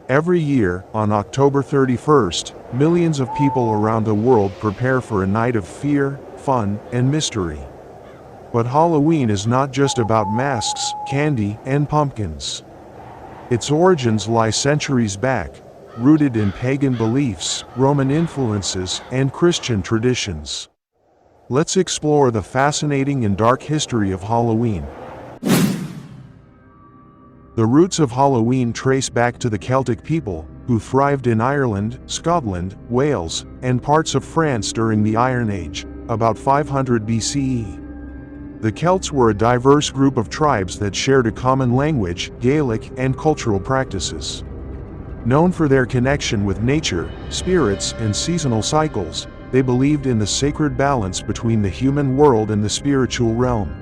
Every year, on October 31st, millions of people around the world prepare for a night of fear, fun, and mystery. But Halloween is not just about masks, candy, and pumpkins. Its origins lie centuries back, rooted in pagan beliefs, Roman influences, and Christian traditions. Let's explore the fascinating and dark history of Halloween. The roots of Halloween trace back to the Celtic people, who thrived in Ireland, Scotland, Wales, and parts of France during the Iron Age, about 500 BCE. The Celts were a diverse group of tribes that shared a common language, Gaelic, and cultural practices. Known for their connection with nature, spirits, and seasonal cycles, they believed in the sacred balance between the human world and the spiritual realm.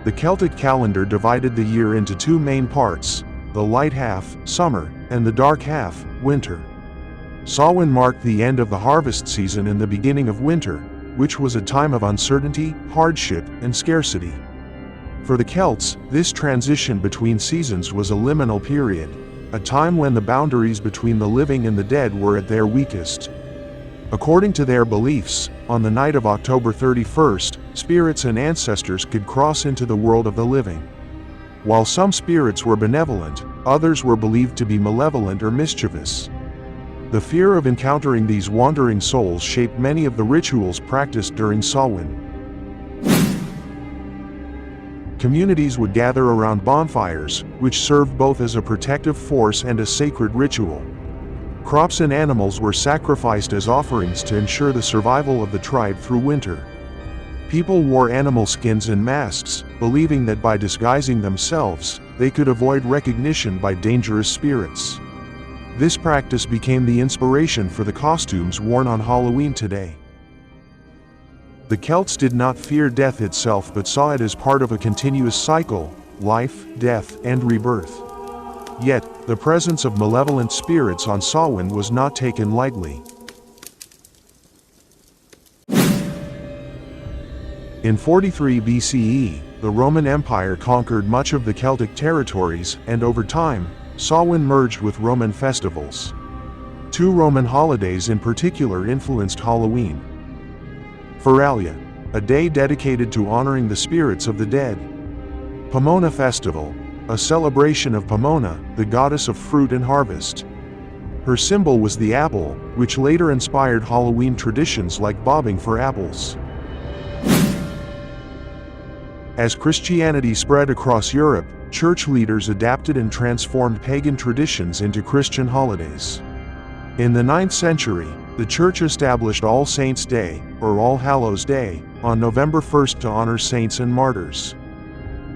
The Celtic calendar divided the year into two main parts, the light half, summer, and the dark half, winter. Samhain marked the end of the harvest season and the beginning of winter, which was a time of uncertainty, hardship, and scarcity. For the Celts, this transition between seasons was a liminal period, a time when the boundaries between the living and the dead were at their weakest. According to their beliefs, on the night of October 31st, spirits and ancestors could cross into the world of the living. While some spirits were benevolent, others were believed to be malevolent or mischievous. The fear of encountering these wandering souls shaped many of the rituals practiced during Samhain. Communities would gather around bonfires, which served both as a protective force and a sacred ritual. Crops and animals were sacrificed as offerings to ensure the survival of the tribe through winter. People wore animal skins and masks, believing that by disguising themselves, they could avoid recognition by dangerous spirits. This practice became the inspiration for the costumes worn on Halloween today. The Celts did not fear death itself but saw it as part of a continuous cycle: life, death, and rebirth. Yet, the presence of malevolent spirits on Samhain was not taken lightly. In 43 BCE, the Roman Empire conquered much of the Celtic territories, and over time, Samhain merged with Roman festivals. Two Roman holidays in particular influenced Halloween. Feralia, a day dedicated to honoring the spirits of the dead. Pomona Festival, a celebration of Pomona, the goddess of fruit and harvest. Her symbol was the apple, which later inspired Halloween traditions like bobbing for apples. As Christianity spread across Europe, church leaders adapted and transformed pagan traditions into Christian holidays. In the 9th century, the Church established All Saints' Day, or All Hallows' Day, on November 1st to honor saints and martyrs.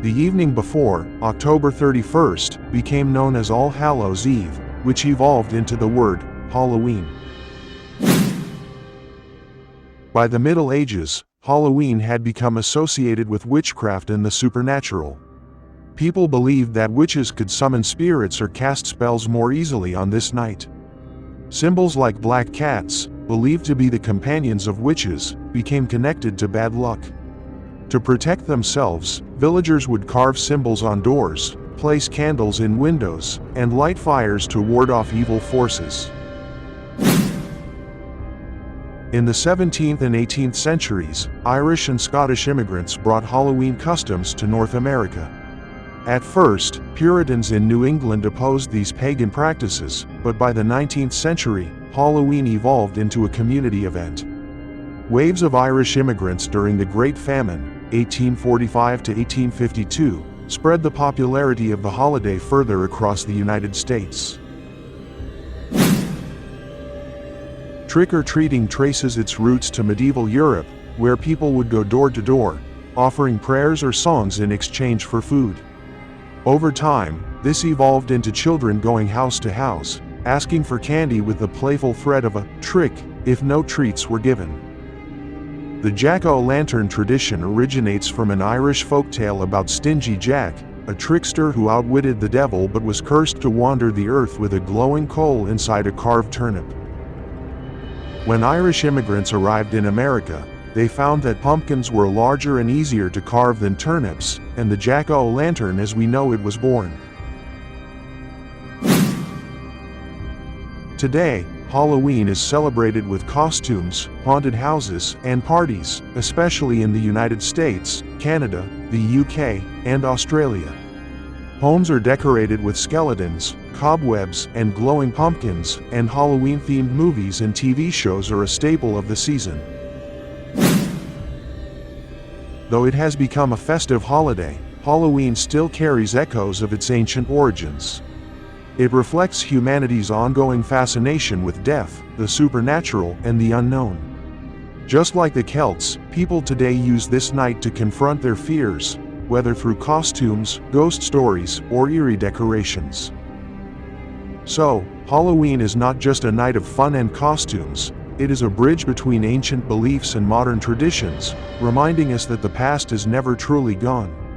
The evening before, October 31st, became known as All Hallows' Eve, which evolved into the word Halloween. By the Middle Ages, Halloween had become associated with witchcraft and the supernatural. People believed that witches could summon spirits or cast spells more easily on this night. Symbols like black cats, believed to be the companions of witches, became connected to bad luck. To protect themselves, villagers would carve symbols on doors, place candles in windows, and light fires to ward off evil forces. In the 17th and 18th centuries, Irish and Scottish immigrants brought Halloween customs to North America. At first, Puritans in New England opposed these pagan practices, but by the 19th century, Halloween evolved into a community event. Waves of Irish immigrants during the Great Famine, 1845 to 1852, spread the popularity of the holiday further across the United States. Trick-or-treating traces its roots to medieval Europe, where people would go door to door, offering prayers or songs in exchange for food. Over time, this evolved into children going house to house, asking for candy with the playful threat of a trick if no treats were given. The jack-o'-lantern tradition originates from an Irish folktale about Stingy Jack, a trickster who outwitted the devil but was cursed to wander the earth with a glowing coal inside a carved turnip. When Irish immigrants arrived in America, they found that pumpkins were larger and easier to carve than turnips, and the jack-o'-lantern as we know it was born. Today, Halloween is celebrated with costumes, haunted houses, and parties, especially in the United States, Canada, the UK, and Australia. Homes are decorated with skeletons, cobwebs, and glowing pumpkins, and Halloween-themed movies and TV shows are a staple of the season. Though it has become a festive holiday, Halloween still carries echoes of its ancient origins. It reflects humanity's ongoing fascination with death, the supernatural, and the unknown. Just like the Celts, people today use this night to confront their fears, whether through costumes, ghost stories, or eerie decorations. So, Halloween is not just a night of fun and costumes, it is a bridge between ancient beliefs and modern traditions, reminding us that the past is never truly gone.